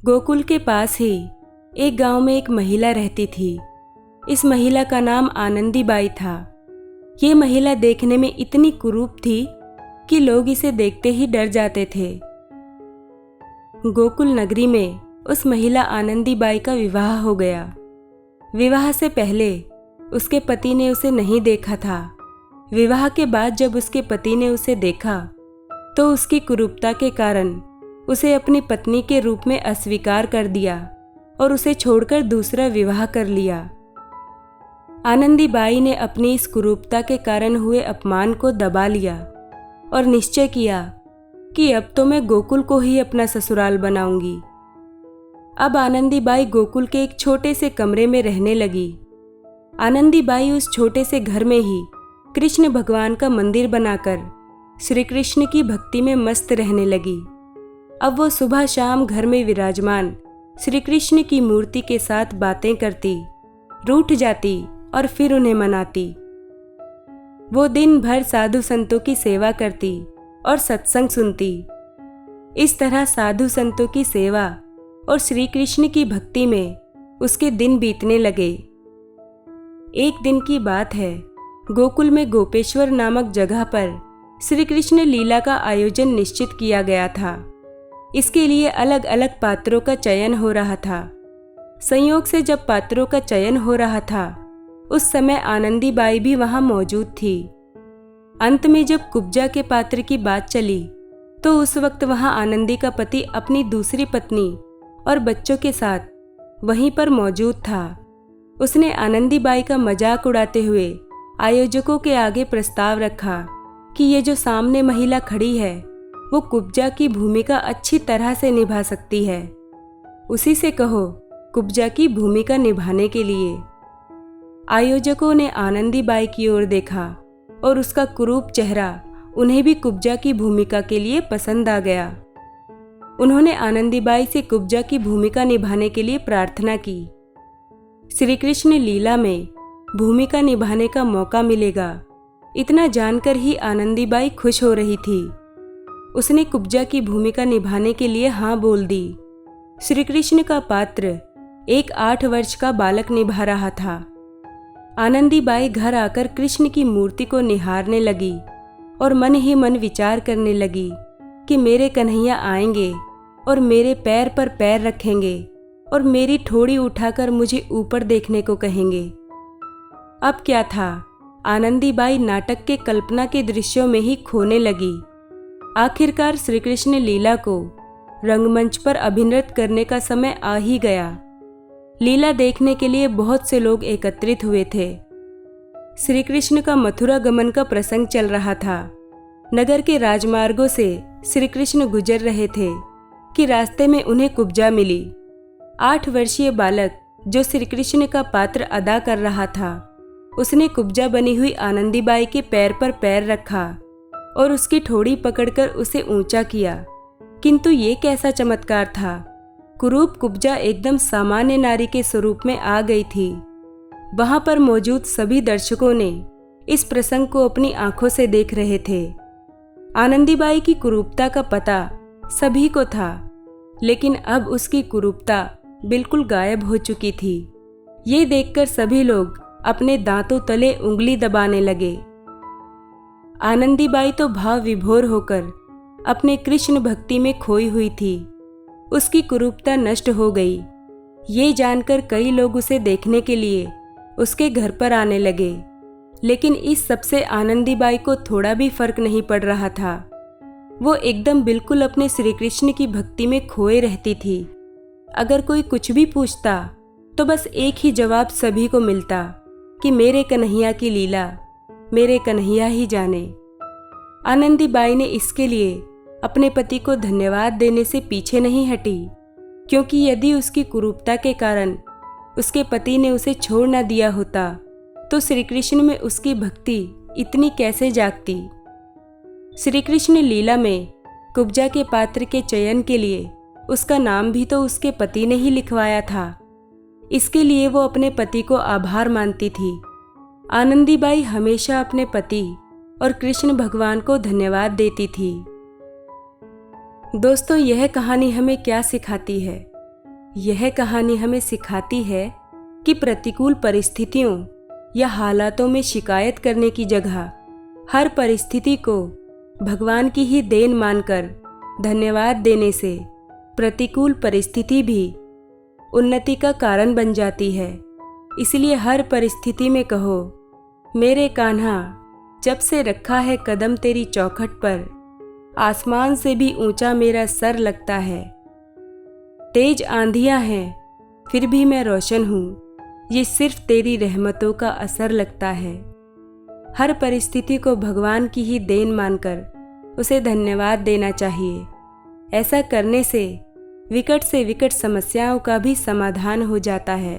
गोकुल के पास ही एक गांव में एक महिला रहती थी। इस महिला का नाम आनंदी बाई था। ये महिला देखने में इतनी कुरूप थी कि लोग इसे देखते ही डर जाते थे। गोकुल नगरी में उस महिला आनंदी बाई का विवाह हो गया। विवाह से पहले उसके पति ने उसे नहीं देखा था। विवाह के बाद जब उसके पति ने उसे देखा तो उसकी कुरूपता के कारण उसे अपनी पत्नी के रूप में अस्वीकार कर दिया और उसे छोड़कर दूसरा विवाह कर लिया। आनंदी बाई ने अपनी इस कुरूपता के कारण हुए अपमान को दबा लिया और निश्चय किया कि अब तो मैं गोकुल को ही अपना ससुराल बनाऊंगी। अब आनंदी बाई गोकुल के एक छोटे से कमरे में रहने लगी। आनंदी बाई उस छोटे से घर में ही कृष्ण भगवान का मंदिर बनाकर श्री कृष्ण की भक्ति में मस्त रहने लगी। अब वो सुबह शाम घर में विराजमान श्री कृष्ण की मूर्ति के साथ बातें करती, रूठ जाती और फिर उन्हें मनाती। वो दिन भर साधु संतों की सेवा करती और सत्संग सुनती। इस तरह साधु संतों की सेवा और श्री कृष्ण की भक्ति में उसके दिन बीतने लगे। एक दिन की बात है, गोकुल में गोपेश्वर नामक जगह पर श्री कृष्ण लीला का आयोजन निश्चित किया गया था। इसके लिए अलग अलग पात्रों का चयन हो रहा था। संयोग से जब पात्रों का चयन हो रहा था उस समय आनंदी बाई भी वहां मौजूद थी। अंत में जब कुब्जा के पात्र की बात चली तो उस वक्त वहां आनंदी का पति अपनी दूसरी पत्नी और बच्चों के साथ वहीं पर मौजूद था। उसने आनंदी बाई का मजाक उड़ाते हुए आयोजकों के आगे प्रस्ताव रखा कि ये जो सामने महिला खड़ी है वो कुब्जा की भूमिका अच्छी तरह से निभा सकती है। उसी से कहो कुब्जा की भूमिका निभाने के लिए। आयोजकों ने आनंदी बाई की ओर देखा और उसका कुरूप चेहरा उन्हें भी कुब्जा की भूमिका के लिए पसंद आ गया। उन्होंने आनंदी बाई से कुब्जा की भूमिका निभाने के लिए प्रार्थना की। श्री कृष्ण लीला में भूमिका निभाने का मौका मिलेगा, इतना जानकर ही आनंदी बाई खुश हो रही थी। उसने कुब्जा की भूमिका निभाने के लिए हाँ बोल दी। श्री कृष्ण का पात्र एक 8 वर्ष का बालक निभा रहा था। आनंदी बाई घर आकर कृष्ण की मूर्ति को निहारने लगी और मन ही मन विचार करने लगी कि मेरे कन्हैया आएंगे और मेरे पैर पर पैर रखेंगे और मेरी ठोड़ी उठाकर मुझे ऊपर देखने को कहेंगे। अब क्या था, आनंदी बाई नाटक के कल्पना के दृश्यों में ही खोने लगी। आखिरकार श्री कृष्ण लीला को रंगमंच पर अभिनृत्य करने का समय आ ही गया। लीला देखने के लिए बहुत से लोग एकत्रित हुए थे। श्री कृष्ण का मथुरा गमन का प्रसंग चल रहा था। नगर के राजमार्गों से श्री कृष्ण गुजर रहे थे कि रास्ते में उन्हें कुब्जा मिली। 8 वर्षीय बालक जो श्री कृष्ण का पात्र अदा कर रहा था, उसने कुब्जा बनी हुई आनंदी बाई के पैर पर पैर रखा और उसकी ठोड़ी पकड़कर उसे ऊंचा किया। किंतु ये कैसा चमत्कार था, कुरूप कुब्जा एकदम सामान्य नारी के स्वरूप में आ गई थी। वहां पर मौजूद सभी दर्शकों ने इस प्रसंग को अपनी आंखों से देख रहे थे। आनंदी बाई की कुरूपता का पता सभी को था, लेकिन अब उसकी कुरूपता बिल्कुल गायब हो चुकी थी। ये देखकर सभी लोग अपने दांतों तले उंगली दबाने लगे। आनंदी बाई तो भाव विभोर होकर अपने कृष्ण भक्ति में खोई हुई थी। उसकी कुरूपता नष्ट हो गई। ये जानकर कई लोग उसे देखने के लिए उसके घर पर आने लगे, लेकिन इस सबसे आनंदी बाई को थोड़ा भी फर्क नहीं पड़ रहा था। वो एकदम बिल्कुल अपने श्री कृष्ण की भक्ति में खोए रहती थी। अगर कोई कुछ भी पूछता तो बस एक ही जवाब सभी को मिलता कि मेरे कन्हैया की लीला मेरे कन्हैया ही जाने। आनंदी बाई ने इसके लिए अपने पति को धन्यवाद देने से पीछे नहीं हटी, क्योंकि यदि उसकी कुरूपता के कारण उसके पति ने उसे छोड़ न दिया होता तो श्री कृष्ण में उसकी भक्ति इतनी कैसे जागती। श्री कृष्ण लीला में कुब्जा के पात्र के चयन के लिए उसका नाम भी तो उसके पति ने ही लिखवाया था। इसके लिए वो अपने पति को आभार मानती थी। आनंदी बाई हमेशा अपने पति और कृष्ण भगवान को धन्यवाद देती थी। दोस्तों, यह कहानी हमें क्या सिखाती है? यह कहानी हमें सिखाती है कि प्रतिकूल परिस्थितियों या हालातों में शिकायत करने की जगह हर परिस्थिति को भगवान की ही देन मानकर धन्यवाद देने से प्रतिकूल परिस्थिति भी उन्नति का कारण बन जाती है। इसलिए हर परिस्थिति में कहो, मेरे कान्हा, जब से रखा है कदम तेरी चौखट पर, आसमान से भी ऊंचा मेरा सर लगता है। तेज आंधियां हैं फिर भी मैं रोशन हूँ, ये सिर्फ तेरी रहमतों का असर लगता है। हर परिस्थिति को भगवान की ही देन मानकर उसे धन्यवाद देना चाहिए। ऐसा करने से विकट समस्याओं का भी समाधान हो जाता है।